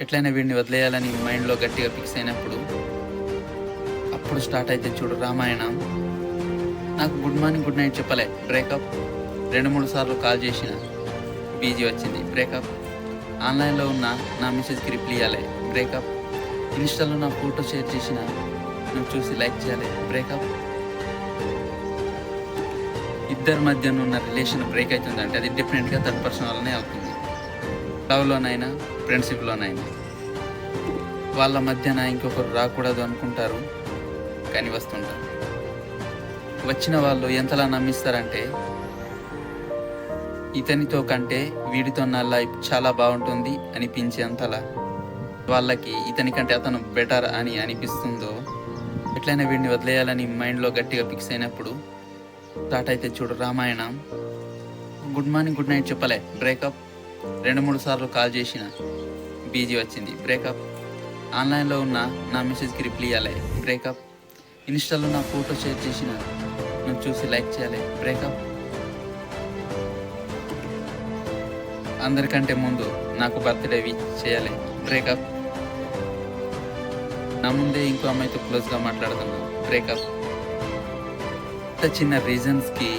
ఎట్లయినా వీడిని వదిలేయాలని మైండ్లో గట్టిగా ఫిక్స్ అయినప్పుడు అప్పుడు స్టార్ట్ అయితే చూడు రామాయణం. నాకు గుడ్ మార్నింగ్ గుడ్ నైట్ చెప్పలే, బ్రేకప్. 2-3 సార్లు కాల్ చేసిన, బీజీ వచ్చింది, బ్రేకప్. ఆన్లైన్లో ఉన్న నా మెసేజ్కి రిప్లై ఇవ్వాలి, బ్రేకప్. ఇన్స్టాలో నా ఫోటో షేర్ చేసిన నువ్వు చూసి లైక్ చేయాలి, బ్రేకప్. ఇద్దరి మధ్య ఉన్న రిలేషన్ బ్రేక్ అవుతుందంటే అది డెఫినెట్గా థర్డ్ పర్సన్ వల్లనే అవుతుంది. లవ్లోనైనా ఫ్రెండ్షిప్లోనైనా వాళ్ళ మధ్యన ఇంకొకరు రాకూడదు అనుకుంటారు, కానీ వస్తుంటారు. వచ్చిన వాళ్ళు ఎంతలా నమ్మిస్తారంటే ఇతనితో కంటే వీడితో నా లైఫ్ చాలా బాగుంటుంది అనిపించేంతలా వాళ్ళకి ఇతని కంటే అతను బెటర్ అని అనిపిస్తుందో. ఎట్లయినా వీడిని వదిలేయాలని మైండ్లో గట్టిగా ఫిక్స్ అయినప్పుడు స్టార్ట్ అయితే చూడు Ramayanam. Good morning good night చెప్పలే, బ్రేకప్. 2-3 సార్లు కాల్ చేసిన, బీజీ వచ్చింది, బ్రేకప్. ఆన్లైన్లో ఉన్న నా మెసేజ్కి రిప్లై ఇవ్వాలి, బ్రేకప్. ఇన్స్టాలో నా ఫోటో షేర్ చేసిన నువ్వు చూసి లైక్ చేయాలి, బ్రేకప్. అందరికంటే ముందు నాకు బర్త్డే విష్ చేయాలి, బ్రేకప్. నా ముందే ఇంకో అమ్మాయితో క్లోజ్గా మాట్లాడుతున్నా, బ్రేకప్. ఇంత చిన్న రీజన్స్కి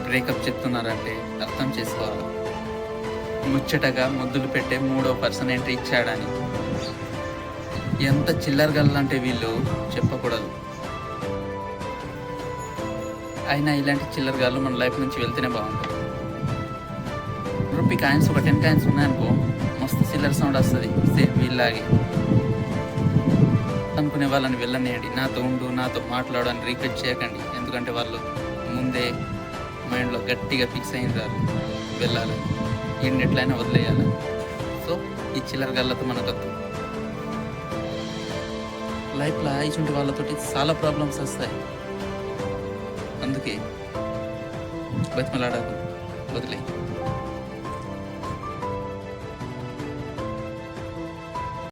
బ్రేకప్ చెప్తున్నారంటే అర్థం చేసుకోవాలి. ముచ్చటగా ముద్దులు పెట్టే 3వ పర్సన్ ఎంట్రీ ఇచ్చాడని. ఎంత చిల్లరగలంటే వీళ్ళు చెప్పకూడదు. అయినా ఇలాంటి చిల్లరగాళ్ళు మన లైఫ్ నుంచి వెళ్తేనే బాగుంటుంది. రూపీ కాయిన్స్ ఒక 10 కాయిన్స్ ఉన్నాయనుకో, మస్తు చిల్లర సౌండ్ వస్తుంది, సేమ్ వీళ్ళలాగే. అనుకునే వాళ్ళని వెళ్ళనియండి, నాతో ఉండు, నాతో మాట్లాడు అని రిక్వెస్ట్ చేయకండి. ఎందుకంటే వాళ్ళు ముందే మైండ్లో గట్టిగా ఫిక్స్ అయినారు వెళ్ళాలి, వీడిని ఎట్లయినా వదిలేయాలి. సో ఈ చిల్లర గల్లతో మనకొద్దు. లైఫ్లో ఇటువంటి వాళ్ళతోటి చాలా ప్రాబ్లమ్స్ వస్తాయి. అందుకే బతిమలాడదు, వదిలే.